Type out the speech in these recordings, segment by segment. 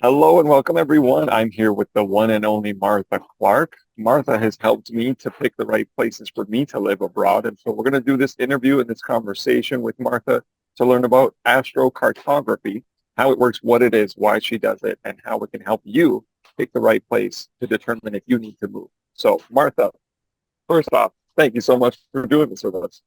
Hello and welcome everyone. I'm here with the one and only Martha Clarke. Martha has helped me to pick the right places for me to live abroad. And so we're going to do this interview and this conversation with Martha to learn about astrocartography, how it works, what it is, why she does it, and how it can help you pick the right place to determine if you need to move. So Martha, first off, thank you so much for doing this with us.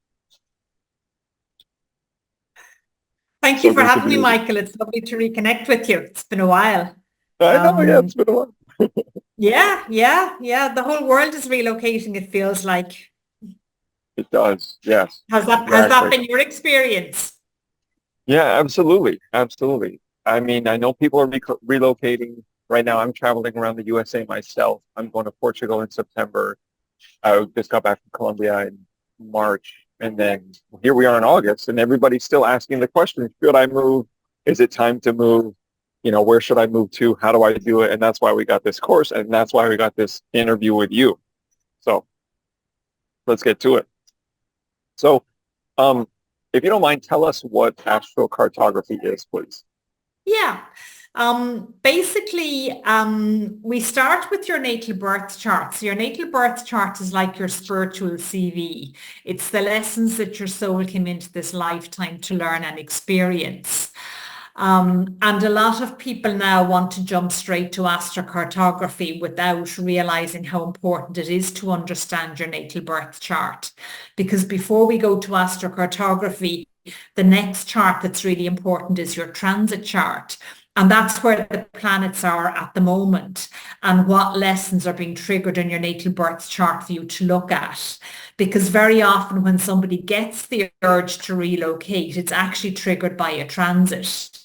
Thank you So for great to having be me, with you. Michael. It's lovely to reconnect with you. It's been a while. I know, yeah, Um, it's been a while. yeah. The whole world is relocating, it feels like. It does, yes, Has that exactly. been your experience? Yeah, absolutely. Absolutely. I mean, I know people are relocating. Right now, I'm traveling around the USA myself. I'm going to Portugal in September. I just got back from Colombia in March. And then here we are in August, and everybody's still asking the question, should I move? Is it time to move? Where should I move to? How do I do it? And that's why we got this course, and that's why we got this interview with you. So let's get to it. So um, if you don't mind, tell us what astrocartography is, please. Yeah. Basically, we start with your natal birth chart. So your natal birth chart is like your spiritual CV. It's the lessons that your soul came into this lifetime to learn and experience. And a lot of people now want to jump straight to astrocartography without realizing how important it is to understand your natal birth chart. Because before we go to astrocartography, the next chart that's really important is your transit chart. And that's where the planets are at the moment and what lessons are being triggered in your natal birth chart for you to look at. Because very often when somebody gets the urge to relocate, it's actually triggered by a transit.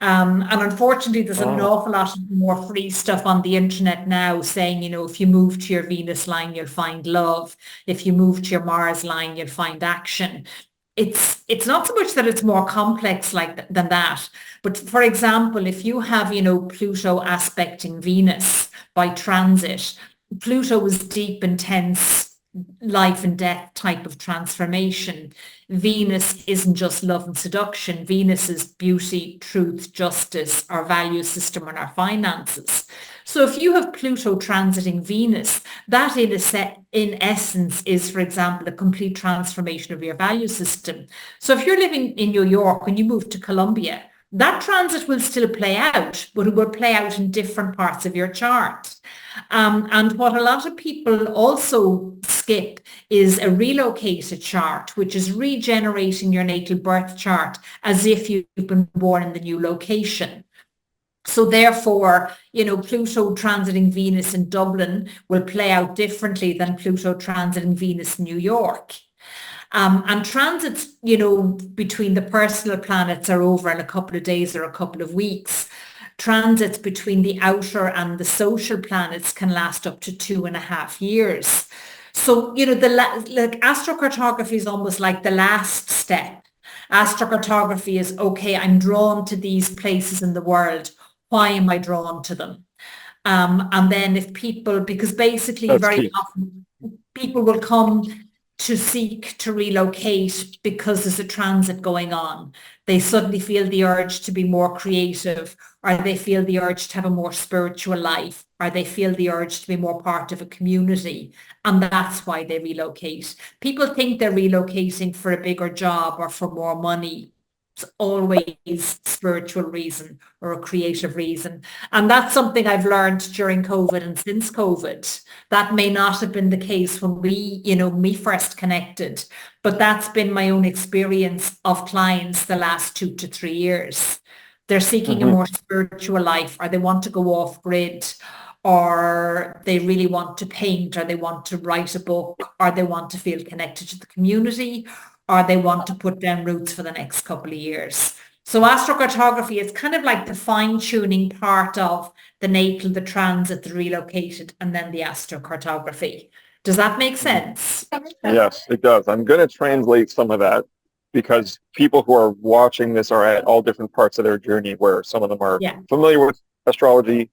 And unfortunately, there's an Oh, awful lot more free stuff on the internet now saying, if you move to your Venus line, you'll find love. If you move to your Mars line, you'll find action. It's not so much that it's more complex than that. But for example, if you have, Pluto aspecting Venus by transit, Pluto is deep, intense life and death type of transformation. Venus isn't just love and seduction. Venus is beauty, truth, justice, our value system, and our finances. So if you have Pluto transiting Venus, that in essence is, for example, a complete transformation of your value system. So if you're living in New York and you move to Colombia, that transit will still play out, but it will play out in different parts of your chart. And what a lot of people also skip is a relocated chart, which is regenerating your natal birth chart as if you've been born in the new location. So therefore, Pluto transiting Venus in Dublin will play out differently than Pluto transiting Venus in New York. And transits, between the personal planets are over in a couple of days or a couple of weeks. Transits between the outer and the social planets can last up to 2.5 years. So, like astrocartography is almost like the last step. Astrocartography is, okay, I'm drawn to these places in the world. Why am I drawn to them? And then if people, because basically that's very key. often people will come to seek to relocate because there's a transit going on. They suddenly feel the urge to be more creative, or they feel the urge to have a more spiritual life, or they feel the urge to be more part of a community. And that's why they relocate. People think they're relocating for a bigger job or for more money. It's always spiritual reason or a creative reason. And that's something I've learned during COVID and since COVID. That may not have been the case when me first connected, but that's been my own experience of clients the last 2 to 3 years. They're seeking a Hmm. more spiritual life, or they want to go off grid, or they really want to paint, or they want to write a book, or they want to feel connected to the community, or they want to put down roots for the next couple of years. So astrocartography is kind of like the fine-tuning part of the natal, the transit, the relocated, and then the astrocartography. Does that make Hmm. sense? Yes, it does. I'm going to translate some of that because people who are watching this are at all different parts of their journey where some of them are Yeah. familiar with astrology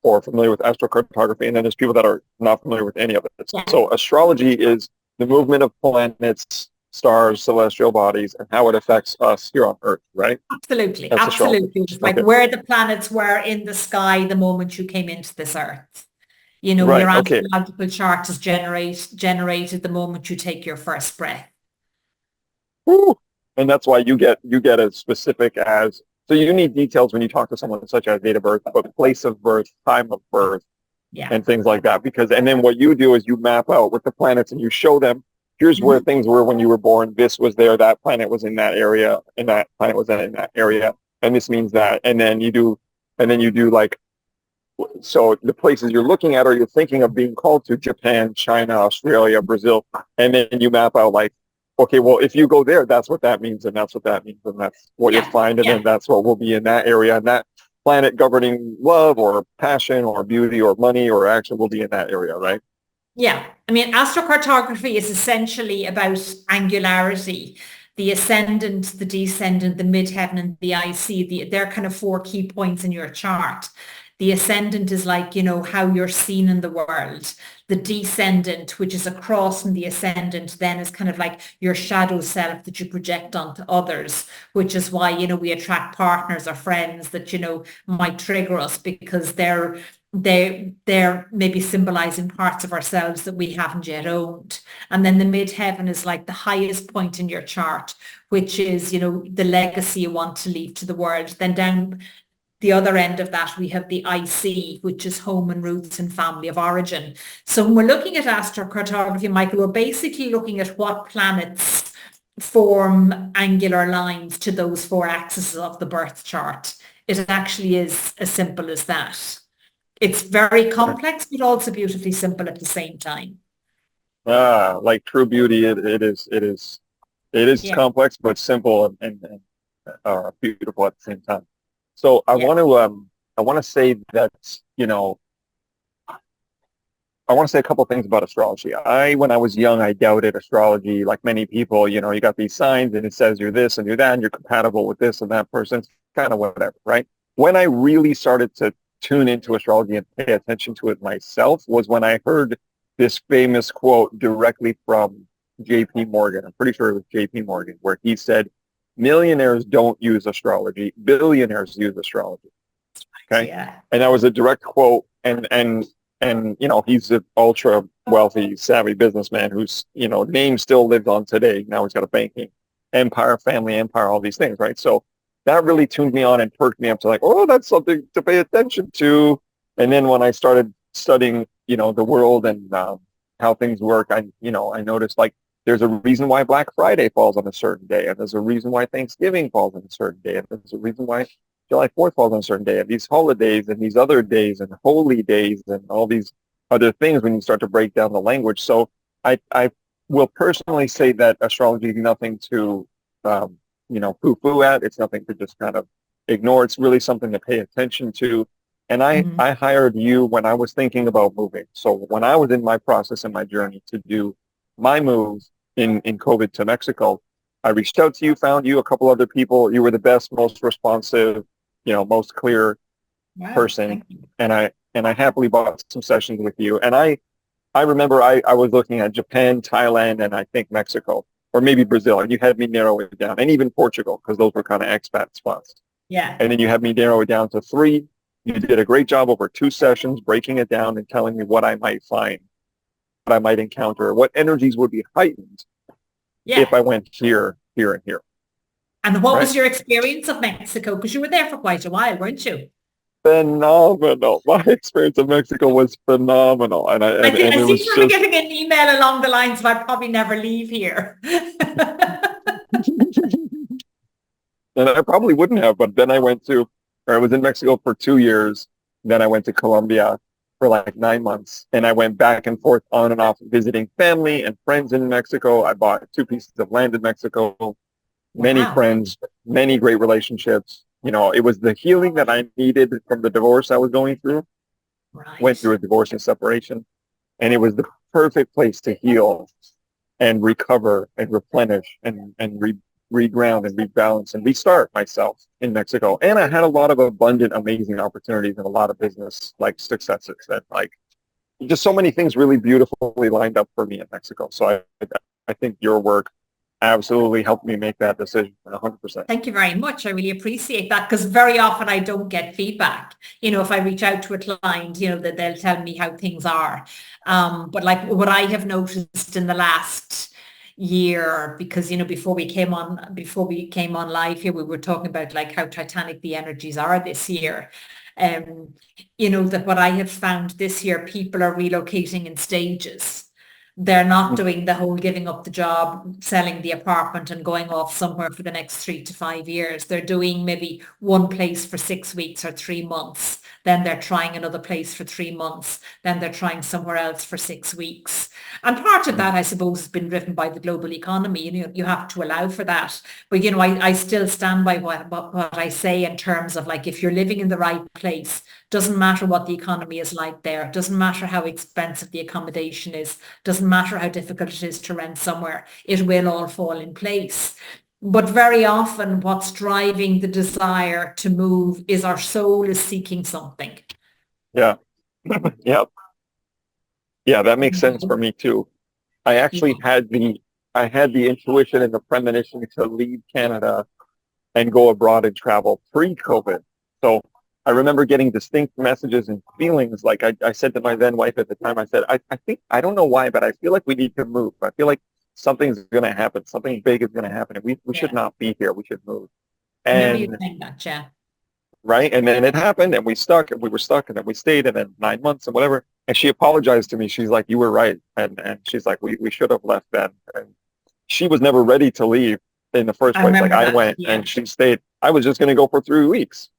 or familiar with astrocartography, and then there's people that are not familiar with any of it. Yeah. So astrology is the movement of planets stars, celestial bodies, and how it affects us here on Earth, right? Absolutely, That's astrology. absolutely. It's like Okay. where the planets were in the sky the moment you came into this Earth. You know, your Right. Okay. astrological chart is generated the moment you take your first breath. Woo. And that's why you get as specific as, so you need details when you talk to someone such as date of birth, but place of birth, time of birth, Yeah. and things like that. Because, and then what you do is you map out with the planets and you show them, here's where Mhm. things were when you were born. This was there. That planet was in that area, and that planet was in that area. And this means that. And then you do like, so the places you're looking at or you're thinking of being called to, Japan, China, Australia, Brazil, and then you map out like, okay, well, if you go there, that's what that means, and that's what that means, and that's what you'll Yeah. find, and Yeah. then that's what will be in that area, and that planet governing love or passion or beauty or money or action will be in that area, right? Yeah. I mean, astrocartography is essentially about angularity, the ascendant, the descendant, the midheaven, and the IC. They're kind of four key points in your chart. The ascendant is like, you know, how you're seen in the world. The descendant, which is across from the ascendant, then is kind of like your shadow self that you project onto others, which is why, you know, we attract partners or friends that, you know, might trigger us because they're maybe symbolizing parts of ourselves that we haven't yet owned. And then the midheaven is like the highest point in your chart, which is, you know, the legacy you want to leave to the world. Then down the other end of that, we have the IC, which is home and roots and family of origin. So when we're looking at astrocartography, Michael, we're basically looking at what planets form angular lines to those four axes of the birth chart. It actually is as simple as that. It's very complex, but also beautifully simple at the same time. Like true beauty, it is Yeah, complex but simple and beautiful at the same time. So yeah. I want to say that, you know, I want to say a couple of things about astrology. When I was young, I doubted astrology. Like many people, you know, you got these signs and it says you're this and you're that and you're compatible with this and that person. It's kind of whatever, right? When I really started to tune into astrology and pay attention to it myself was when I heard this famous quote directly from J.P. Morgan. I'm pretty sure it was J.P. Morgan, where he said, millionaires don't use astrology, billionaires use astrology. Okay. Yeah. And that was a direct quote. And you know, he's an ultra wealthy, savvy businessman whose, you know, name still lived on today. Now he's got a banking empire, family empire, all these things, right? So that really tuned me on and perked me up to like, oh, that's something to pay attention to. And then when I started studying, you know, the world and how things work, I noticed like there's a reason why Black Friday falls on a certain day, and there's a reason why Thanksgiving falls on a certain day, and there's a reason why July 4th falls on a certain day, and these holidays and these other days and holy days and all these other things when you start to break down the language. So I will personally say that astrology is nothing to, poo-poo at. It's nothing to just kind of ignore. It's really something to pay attention to. And Mhm. I hired you when I was thinking about moving. So when I was in my process and my journey to do my move in COVID to Mexico, I reached out to you, found you, a couple other people. You were the best, most responsive, you know, most clear Wow. person, Thank you. and I happily bought some sessions with you. And I remember I was looking at Japan, Thailand, and I think Mexico, or maybe Brazil, and you had me narrow it down, and even Portugal, because those were kind of expat spots. Yeah. And then you had me narrow it down to three. You did a great job over 2 sessions, breaking it down and telling me what I might find, what I might encounter, what energies would be heightened Yeah. if I went here, here, and here, And what right? was your experience of Mexico? Because you were there for quite a while, weren't you? Phenomenal. My experience in Mexico was phenomenal, and I it seem was to remember just. getting an email along the lines of I probably never leave here. And I probably wouldn't have, but then I was in Mexico for 2 years. Then I went to Colombia for like 9 months, and I went back and forth on and off visiting family and friends in Mexico. I bought 2 pieces of land in Mexico, many Wow. friends, many great relationships. You know, it was the healing that I needed from the divorce I was going through. Went Right. through a divorce and separation, and it was the perfect place to heal and recover and replenish and reground and rebalance and restart myself in Mexico. And I had a lot of abundant, amazing opportunities and a lot of business like successes that like just so many things really beautifully lined up for me in Mexico. So I think your work absolutely helped me make that decision 100%. Thank you very much. I really appreciate that because very often I don't get feedback. If I reach out to a client, that they'll tell me how things are. But like what I have noticed in the last year, because before we came on live here, we were talking about like how titanic the energies are this year. Um, that what I have found this year, people are relocating in stages. They're not doing the whole giving up the job, selling the apartment and going off somewhere for the next 3 to 5 years. They're doing maybe one place for 6 weeks or 3 months. Then they're trying another place for 3 months. Then they're trying somewhere else for 6 weeks. And part of that, I suppose, has been driven by the global economy. You have to allow for that. But, I still stand by what I say in terms of like, if you're living in the right place, doesn't matter what the economy is like there. Doesn't matter how expensive the accommodation is. Doesn't matter how difficult it is to rent somewhere. It will all fall in place. But very often what's driving the desire to move is our soul is seeking something. Yeah. Yeah. Yeah, that makes sense for me too. I actually I had the intuition and the premonition to leave Canada and go abroad and travel pre-COVID. So I remember getting distinct messages and feelings. Like I said to my then wife at the time, I said, I think, I don't know why, but I feel like we need to move. I feel like something's going to happen. Something big is going to happen. And we should Yeah. not be here. We should move. I remember you And saying that, yeah. right. And then it happened and we were stuck and then we stayed and then 9 months and whatever. And she apologized to me. She's like, you were right. And she's like, we should have left then. And she was never ready to leave in the first I place. Like remember I that, went yeah. and she stayed. I was just going to go for 3 weeks.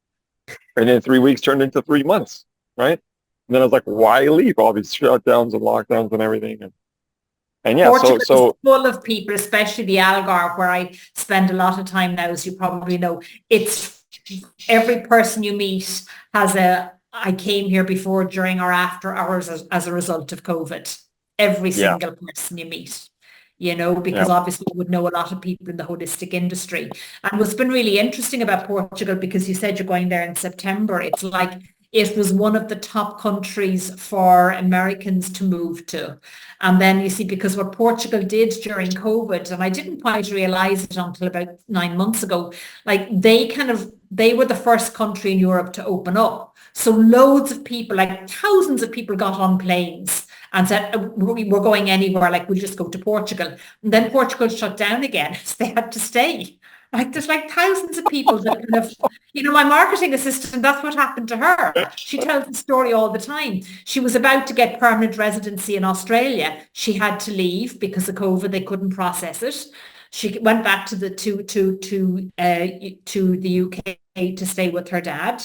And then 3 weeks turned into 3 months. Right. And then I was like, why leave all these shutdowns and lockdowns and everything? And yeah, Portugal is so full of people, especially the Algarve, where I spend a lot of time now, as you probably know. It's every person you meet I came here before, during, or after hours as a result of COVID. Every yeah, single person you meet, yeah, because obviously you would know a lot of people in the holistic industry. And what's been really interesting about Portugal, because you said you're going there in September, it's like it was one of the top countries for Americans to move to. And then you see, because what Portugal did during COVID, and I didn't quite realize it until about 9 months ago, like they were the first country in Europe to open up. So loads of people, like thousands of people, got on planes and said, we're going anywhere, like we'll just go to Portugal. And then Portugal shut down again, so they had to stay. Like there's like thousands of people that kind of, my marketing assistant, that's what happened to her. She tells the story all the time. She was about to get permanent residency in Australia. She had to leave because of COVID. They couldn't process it. She went back to the UK to stay with her dad.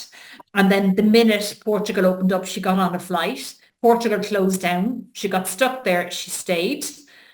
And then the minute Portugal opened up, she got on a flight. Portugal closed down. She got stuck there. She stayed.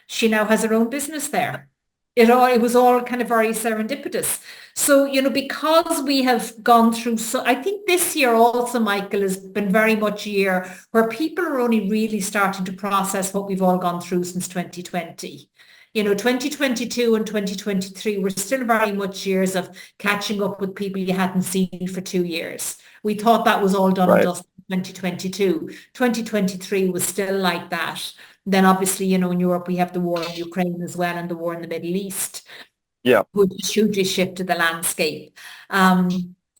She now has her own business there. It was all kind of very serendipitous. So, because we have gone through, so I think this year also, Michael, has been very much a year where people are only really starting to process what we've all gone through since 2020. 2022 and 2023 were still very much years of catching up with people you hadn't seen for 2 years. We thought that was all done and right. dusted in 2022. 2023 was still like that. Then obviously, in Europe, we have the war in Ukraine as well and the war in the Middle East, Yeah. which hugely shifted the landscape.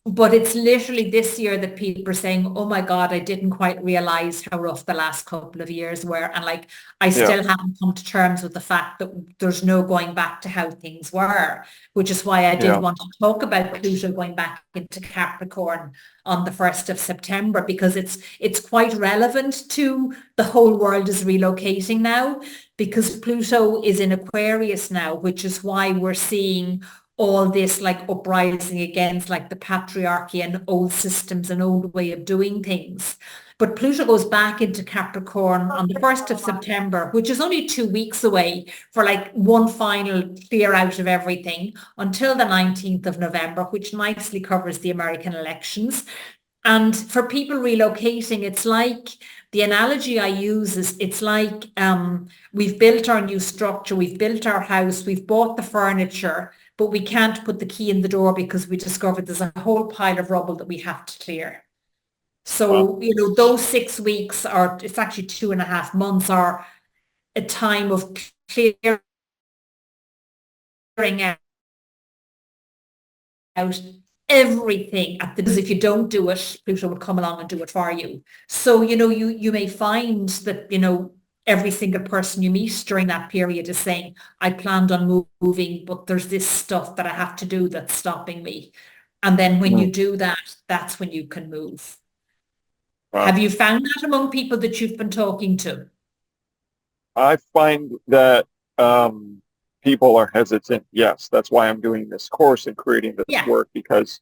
But it's literally this year that people are saying, oh my God, I didn't quite realize how rough the last couple of years were. And like, I Yeah. still haven't come to terms with the fact that there's no going back to how things were, which is why I did Yeah. want to talk about Pluto going back into Capricorn on the 1st of September, because it's quite relevant to the whole world is relocating now, because Pluto is in Aquarius now, which is why we're seeing all this like uprising against like the patriarchy and old systems and old way of doing things. But Pluto goes back into Capricorn on the 1st of September, which is only 2 weeks away, for like one final clear out of everything until the 19th of November, which nicely covers the American elections. And for people relocating, it's like, the analogy I use is, it's like we've built our new structure, we've built our house, we've bought the furniture, but we can't put the key in the door because we discovered there's a whole pile of rubble that we have to clear. Wow. So, those 6 weeks, or it's actually 2.5 months, are a time of clearing out everything at the, because if you don't do it, Pluto will come along and do it for you. So, you may find that, every single person you meet during that period is saying, I planned on moving, but there's this stuff that I have to do that's stopping me. And then when you do that, that's when you can move. Wow. Have you found that among people that you've been talking to? I find that people are hesitant. Yes, that's why I'm doing this course and creating this Yeah, work, because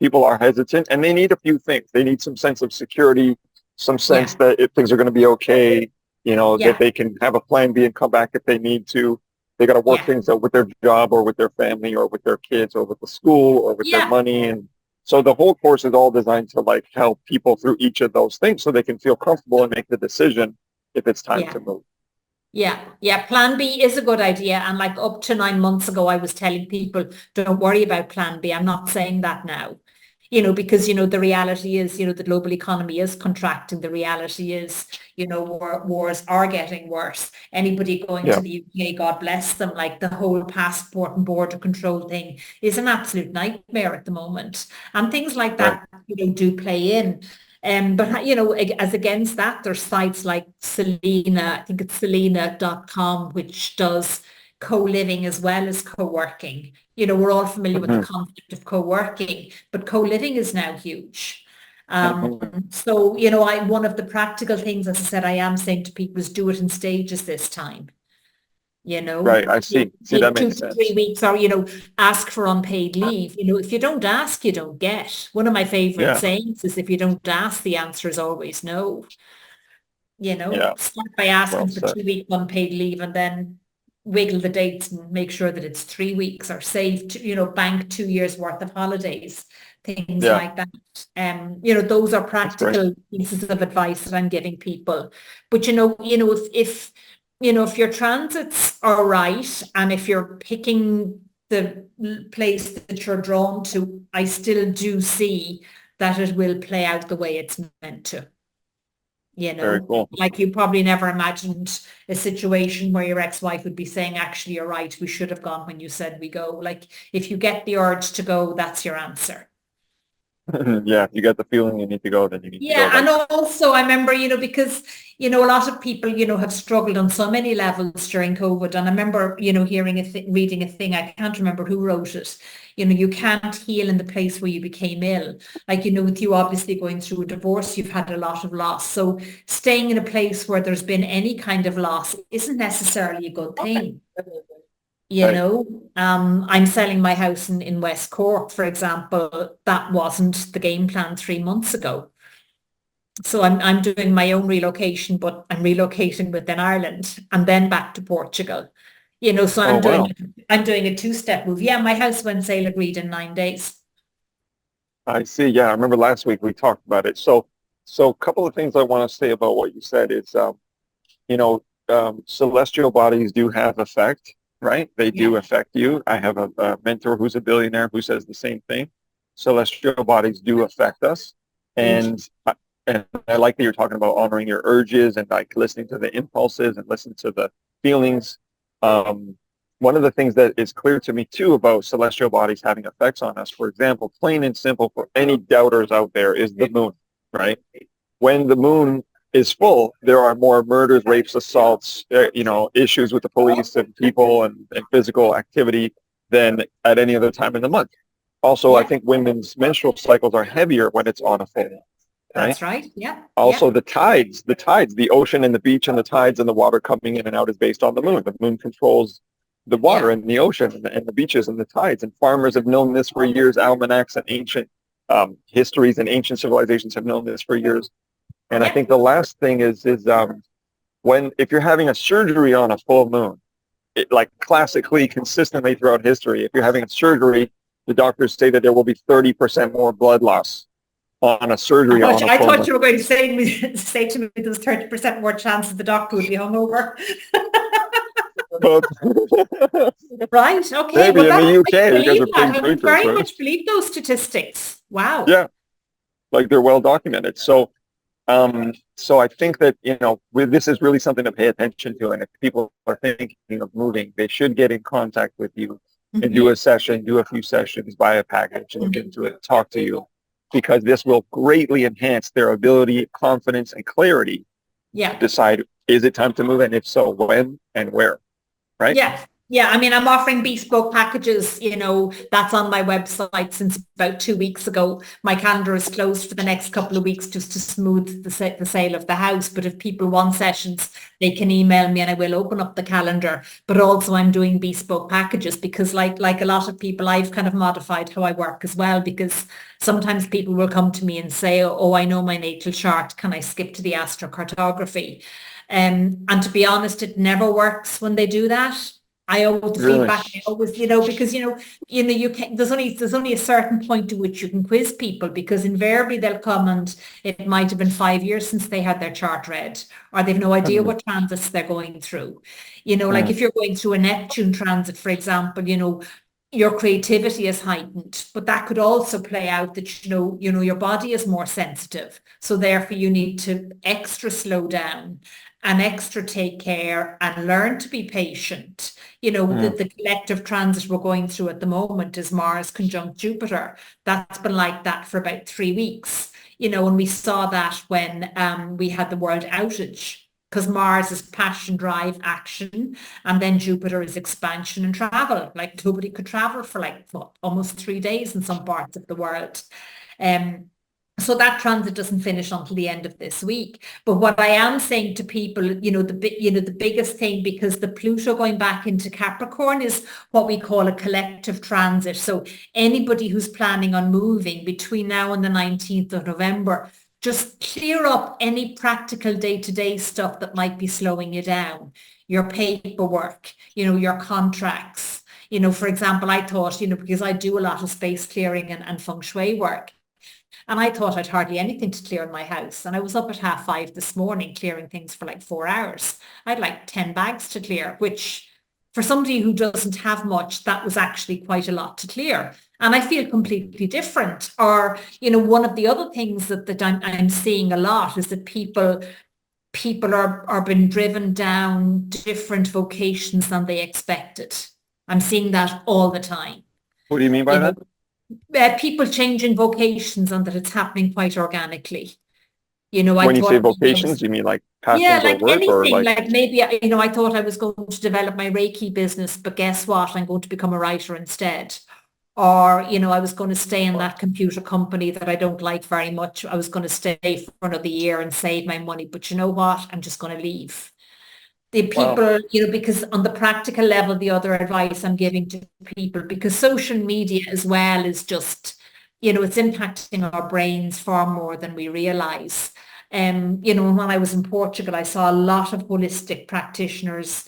people are hesitant and they need a few things. They need some sense of security, some sense yeah, that if things are going to be okay, that yeah, they can have a plan B and come back if they need to. They got to work yeah, things out with their job or with their family or with their kids or with the school or with their yeah, money. And so the whole course is all designed to like help people through each of those things so they can feel comfortable and make the decision if it's time yeah. to move. Yeah, yeah. Plan B is a good idea. And like up to 9 months ago, I was telling people, don't worry about plan B. I'm not saying that now, because, the reality is, the global economy is contracting. The reality is, wars are getting worse. Anybody going Yeah. to the UK, God bless them, like the whole passport and border control thing is an absolute nightmare at the moment. And things like Right. that, do play in. But as against that, there's sites like Selena, I think it's Selena.com, which does co-living as well as co-working. We're all familiar with the Mm-hmm. concept of co-working, but co-living is now huge. Mm-hmm. So, one of the practical things, as I said, I am saying to people is do it in stages this time. Right. I Take, see. See, that take two makes to three sense. weeks or, ask for unpaid leave. If you don't ask, you don't get. One of my favorite Yeah. sayings is if you don't ask, the answer is always no. Yeah. Start by Well asking for said. 2 weeks unpaid leave and then wiggle the dates and make sure that it's 3 weeks or save, bank 2 years worth of holidays, things Yeah. like that. Those are That's great. practical pieces of advice that I'm giving people. But if your transits are right and if you're picking the place that you're drawn to, I still do see that it will play out the way it's meant to. Very cool. Like you probably never imagined a situation where your ex-wife would be saying, actually, you're right, we should have gone when you said we go. Like if you get the urge to go, that's your answer. Yeah. If you get the feeling you need to go, then you need to go. Yeah, and Like, also I remember, because, a lot of people, have struggled on so many levels during COVID. And I remember, hearing reading a thing, I can't remember who wrote it. You can't heal in the place where you became ill. Like, with you obviously going through a divorce, you've had a lot of loss. So staying in a place where there's been any kind of loss isn't necessarily a good thing. right. I'm selling my house in West Cork, for example. That wasn't the game plan 3 months ago. So I'm doing my own relocation, but I'm relocating within Ireland and then back to Portugal. So Oh, I'm doing wow. I'm doing a two-step move. Yeah, my house went sale agreed in 9 days. I see. Yeah. I remember last week we talked about it. So a couple of things I want to say about what you said is, you know, celestial bodies do have effect, right? They do Yeah, affect you. I have a mentor who's a billionaire who says the same thing. Celestial bodies do affect us. huge. And, and I like that you're talking about honoring your urges and like listening to the impulses and listening to the feelings. Um, One of the things that is clear to me too about celestial bodies having effects on us, for example, plain and simple for any doubters out there, is the moon, right? When the moon is full, there are more murders, rapes, assaults, issues with the police and people and physical activity than at any other time in the month. Also, I Yeah, think women's menstrual cycles are heavier when it's on a full moon, right? that's right. Yeah, Also, yeah, the ocean and the beach and the tides and the water coming in and out is based on the moon. The moon controls the water yeah, and the ocean and the beaches and the tides. And farmers have known this for years. Almanacs and ancient histories and ancient civilizations have known this for years. And I yeah. think the last thing is when if you're having a surgery on a full moon, like classically, consistently throughout history, if you're having a surgery, the doctors say that there will be 30% more blood loss on a I surgery thought, on a I full thought moon. you were going to say to me there's 30% more chance that the doctor would be hungover. But Right. Okay. Well, maybe in the that I UK, you guys believe are that. paying I would preachers, very right? much believe those statistics. Wow. Yeah, like they're well documented. So I think that, this is really something to pay attention to. And if people are thinking of moving, they should get in contact with you and do a session, do a few sessions, buy a package, look into it, talk to you, because this will greatly enhance their ability, confidence, and clarity to Yeah. decide, is it time to move? And if so, when and where, right? Yeah. Yeah. I mean, I'm offering bespoke packages, that's on my website since about 2 weeks ago. My calendar is closed for the next couple of weeks just to smooth the sale of the house. But if people want sessions, they can email me and I will open up the calendar. But also I'm doing bespoke packages because like a lot of people, I've kind of modified how I work as well, because sometimes people will come to me and say, oh, I know my natal chart. Can I skip to the astrocartography? And to be honest, it never works when they do that. I always the Really? feedback I always, because you can there's only a certain point to which you can quiz people, because invariably they'll come and it might have been 5 years since they had their chart read, or they've no idea Mm, what transits they're going through. Like mm, if you're going through a Neptune transit, for example, your creativity is heightened, but that could also play out that, your body is more sensitive. So therefore you need to extra slow down and extra take care and learn to be patient. mm. The collective transit we're going through at the moment is Mars conjunct Jupiter. That's been like that for about 3 weeks. And we saw that when we had the world outage, because Mars is passion, drive, action, and then Jupiter is expansion and travel. Like nobody could travel for like what, almost 3 days in some parts of the world. Um, so that transit doesn't finish until the end of this week. But what I am saying to people, the biggest thing, because the Pluto going back into Capricorn is what we call a collective transit. So anybody who's planning on moving between now and the 19th of November, just clear up any practical day-to-day stuff that might be slowing you down. Your paperwork, your contracts. For example, I thought, because I do a lot of space clearing and feng shui work, and I thought I'd hardly anything to clear in my house. And I was up at 5:30 this morning clearing things for like 4 hours. I had like 10 bags to clear, which for somebody who doesn't have much, that was actually quite a lot to clear. And I feel completely different. Or, one of the other things that I'm seeing a lot is that people are being driven down different vocations than they expected. I'm seeing that all the time. What do you mean by You know, that? People changing vocations and that it's happening quite organically. I When you say thought maybe I vocations, was, you mean like yeah, passions or like work or anything, like, like maybe, I thought I was going to develop my Reiki business, but guess what? I'm going to become a writer instead. Or, I was going to stay in that computer company that I don't like very much. I was going to stay for another year and save my money. But you know what? I'm just going to leave. The wow, people, because on the practical level, the other advice I'm giving to people, because social media as well is just, it's impacting our brains far more than we realize. When I was in Portugal, I saw a lot of holistic practitioners,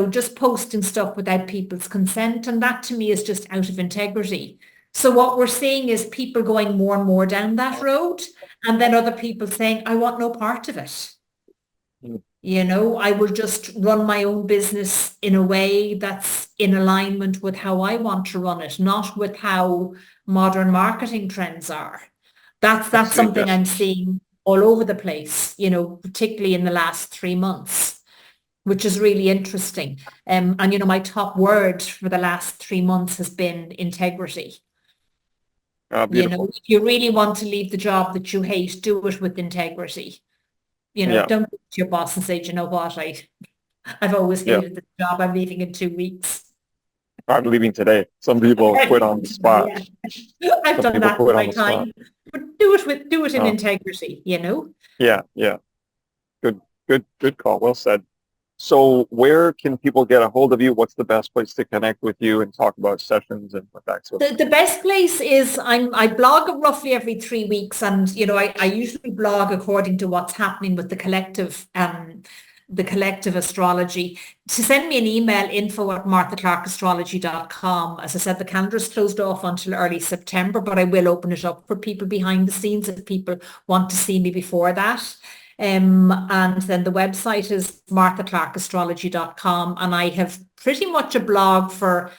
just posting stuff without people's consent. And that to me is just out of integrity. So what we're seeing is people going more and more down that road, and then other people saying, I want no part of it. mm, I will just run my own business in a way that's in alignment with how I want to run it, not with how modern marketing trends are. That's I that's see, something yes. I'm seeing all over the place, particularly in the last 3 months, which is really interesting. And my top word for the last 3 months has been integrity. Beautiful. If you really want to leave the job that you hate, do it with integrity. Yeah, Don't go to your boss and say, "Do you know what, I've always yeah. hated this job. I'm leaving in 2 weeks." I'm leaving today. Some people quit on the spot. Yeah, I've Some done people that in quit on my the spot. time. But do it in Oh, integrity. yeah, yeah. Good, good call. Well said. So where can people get a hold of you? What's the best place to connect with you and talk about sessions and what that sort of The best place is I blog roughly every 3 weeks, and I usually blog according to what's happening with the collective astrology. To send me an email, info@marthaclarkeastrology.com. As I said, the calendar is closed off until early September, but I will open it up for people behind the scenes if people want to see me before that. And then the website is marthaclarkeastrology.com, and I have pretty much a blog for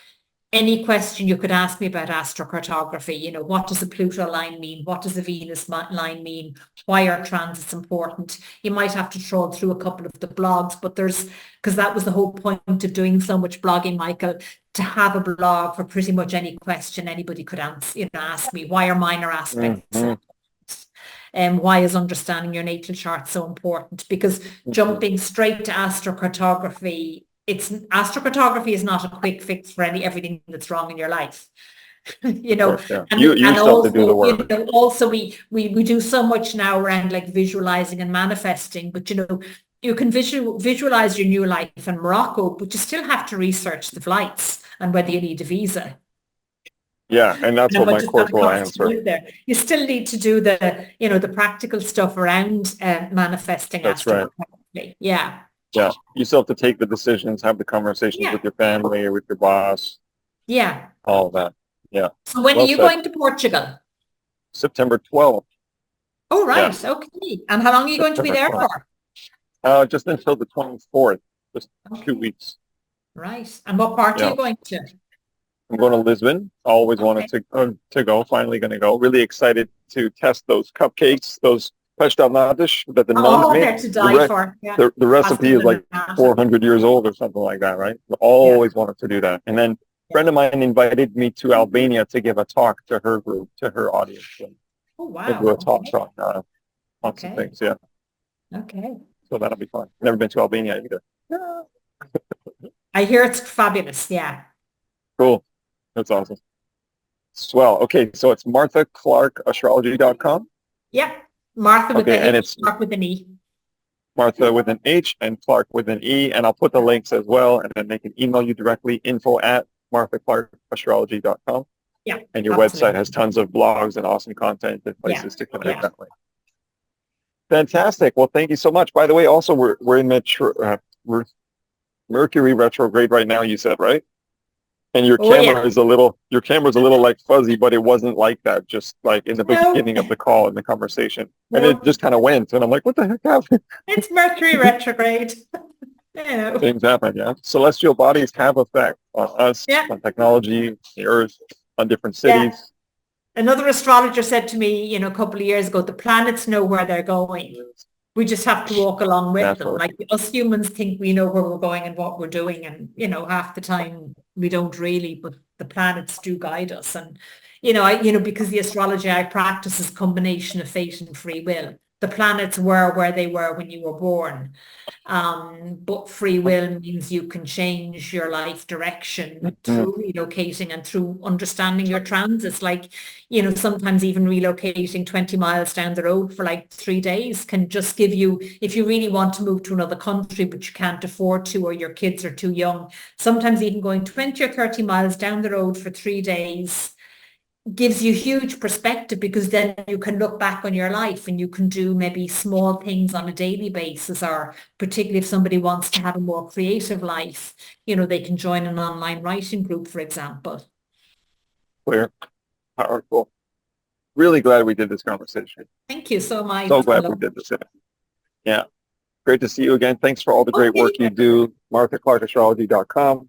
any question you could ask me about astrocartography, what does the Pluto line mean? What does the Venus line mean? Why are transits important? You might have to troll through a couple of the blogs, but because that was the whole point of doing so much blogging, Michael, to have a blog for pretty much any question anybody could answer, ask me. Why are minor aspects so important? And why is understanding your natal chart so important? Because jumping straight to astrocartography, astrocartography is not a quick fix for everything that's wrong in your life. Course, yeah. You still have to do the work. Also we do so much now around like visualizing and manifesting, but you can visualize your new life in Morocco, but you still have to research the flights and whether you need a visa. Yeah, and that's what my course will answer. You still need to do the practical stuff around manifesting. That's right. Yeah. Yeah, you still have to take the decisions, have the conversations with your family or with your boss. Yeah. All of that. Yeah. So when are you going to Portugal? September 12th. Oh, right. Yeah. Okay. And how long are you going to be there for? Just until the 24th, just 2 weeks. Right. And what part are you going to? I'm going to Lisbon. Always wanted to go. Finally going to go. Really excited to test those cupcakes, those pastel-natas that the nuns make. They're to die for. Yeah. The recipe is like 400 years old or something like that, right? Always wanted to do that. And then a friend of mine invited me to Albania to give a talk to her group, to her audience. Oh, wow. To do a talk on lots of things, yeah. Okay. So that'll be fun. Never been to Albania either. I hear it's fabulous, yeah. Cool. That's awesome. Swell. Okay, so it's Martha Clarke astrology.com. Yeah. Martha with an H, Clarke with an E. Martha with an H and Clarke with an E. And I'll put the links as well, and then they can email you directly, info@marthaclarkeastrology.com. Yeah. And your website has tons of blogs and awesome content and places to connect that way. Fantastic. Well, thank you so much. By the way, also we're in Mercury retrograde right now, you said, right? And your camera is a little like fuzzy, but it wasn't like that, just like in the beginning of the call, in the conversation. And it just kind of went. And I'm like, what the heck happened? It's Mercury retrograde. Things happen, yeah. Celestial bodies have effect on us, on technology, the earth, on different cities. Yeah. Another astrologer said to me, a couple of years ago, the planets know where they're going. We just have to walk along with them. Like us humans think we know where we're going and what we're doing. And, half the time we don't really, but the planets do guide us. And, because the astrology I practice is a combination of fate and free will. The planets were where they were when you were born. But free will means you can change your life direction through relocating and through understanding your transits. Like, sometimes even relocating 20 miles down the road for like 3 days can just give you, if you really want to move to another country, but you can't afford to, or your kids are too young, sometimes even going 20 or 30 miles down the road for 3 days gives you huge perspective, because then you can look back on your life and you can do maybe small things on a daily basis, or particularly if somebody wants to have a more creative life, they can join an online writing group, for example. Clear. Powerful. Really glad we did this conversation. Thank you so much. So glad we did this. Yeah. Great to see you again. Thanks for all the great work you do. MarthaClarkeastrology.com.